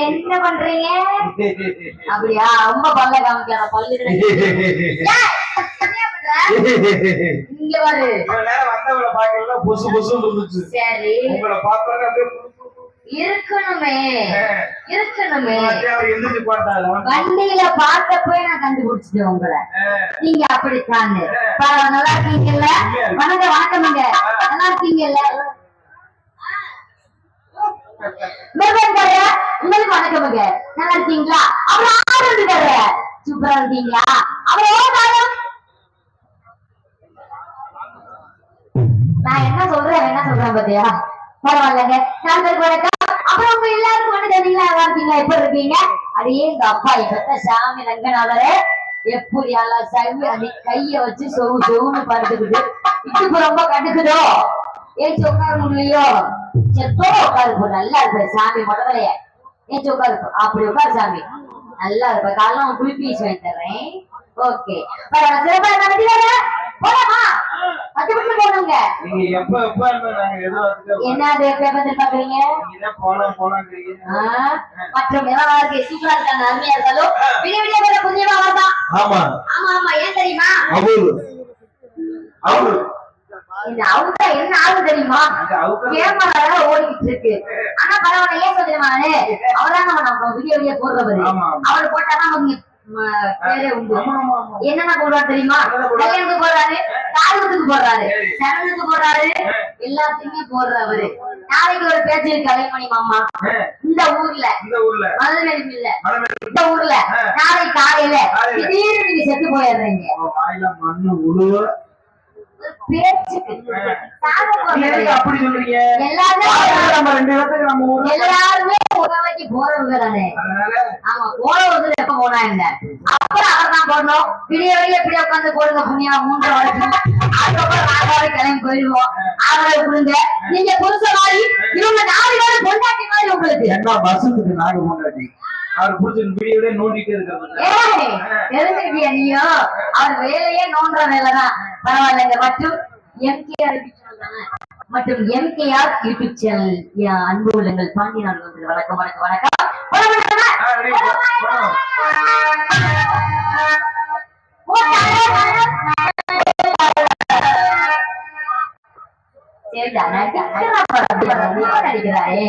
என்ன பண்றீங்க? அப்படியா? ரொம்ப பல்ல காமிக்காத பல்லு இங்க பாரு. வந்தவங்களை பாக்கல பொசு பொசுன்னு இருந்துச்சு. சரி உங்களை பார்த்தா இருக்கணுமே இருக்கணுமே. வண்டியில பார்த்தப்ப நான் கண்டுபிடிச்சிட்டேன் உங்களை. நீங்க அப்படித்தான். நல்லா இருக்கீங்கல்ல? வணக்கம் வணக்கம்ங்க. நல்லா இருக்கீங்கல்ல? உங்களுக்கு வணக்கமுங்க. நல்லா இருக்கீங்களா? அவர் ஆரம்பிக்காரு. சூப்பரா இருக்கீங்களா? அவர் நான் என்ன சொல்றேன் பாத்தியா? பரவாயில்லங்க. நாங்களுக்கு வணக்கம். அப்புறம் உங்க எல்லாருக்கும் வந்து தெரியுங்களா? நல்லா இருக்கீங்களா? எப்படி இருக்கீங்க? அடியே எங்க அப்பா எங்க சாமி ரங்கநாதரே எப்படி எல்லாம் சவி அடி கைய வச்சு சொவுன்னு படுத்துக்கிட்டு இடுப்பு ரொம்ப கண்டுக்குதோ ஏச்சு உட்கார முடியலையோ செத்தோ உட்காரு. நல்லா இருப்பாரு சாமி முதலைய ஏச்சு உட்காரு. அப்படி உட்காரு சாமி நல்லா இருப்ப. காலம் குளிப்பீச்சு வாங்கி தர்றேன். ஓகே சிறப்பா போலாமா? 10 நிமிஷம் போகணுங்க. என்னது பாக்குறீங்க? மற்றும் சூப்பரா இருக்காங்க அருமையா இருந்தாலும் விடிய விடிய போல புண்ணியமா வரதான். ஆமா ஆமா ஆமா. ஏன் தெரியுமா? அவுட்டா என்ன ஆகுது தெரியுமா? கேமரா ஓடிக்கிட்டு இருக்கு. ஆனா பரவாயில்ல. ஏன் சொல்லுமா? அவர்தான் நம்ம விடிய விடிய போடுறவரு. அவரு போட்டாதான் அவங்க பேரே உண்டு. என்னென்ன போடுறாரு தெரியுமா? கல்யாணத்துக்கு போடுறாரு, காலத்துக்கு போடுறாரு, சடங்குக்கு போடுறாரு, எல்லாத்தையுமே போடுறவரு. நாளைக்கு ஒரு பேச்சு இருக்கு கலைமணி மாமா இந்த ஊர்ல மதுரையில இல்ல இந்த ஊர்ல நாளை காலையில திடீர்னு நீங்க செத்து போயிடுறீங்க. எல்லாருமே உறவைக்கு போறவங்க தானே. ஆமா போறவங்க எப்ப போனா என்ன? அப்புறம் அவர் தான் போடணும். விடிய விடிய இப்படி உட்காந்து போடுங்க புண்ணியா 3 வருஷம். அதுக்கப்புறம் நாகாவே கிளம்பி போயிடுவோம். அவரை கொடுங்க. நீங்க புருஷவாரி இவங்க 4 பேரும் பொண்டாட்டி மாதிரி உங்களுக்கு என்ன வருஷத்துக்கு நாங்க பொண்டாட்டி அவர் புடிச்சு வீடியோவே நோண்டிட்டே இருக்காரு. தெரிஞ்சுக்கிட்டியா நீயோ? அவர் வேலையே நோண்டுற வேலைதான். பரவாயில்லைங்க. மற்றும் எம்கேஆர் மற்றும் எம்கேஆர் யூடியூப் சேனல் அன்பு உள்ளங்கள் பாண்டியனார் வந்து வணக்கம் வணக்கம் வணக்கம். நடிக்கிறாரே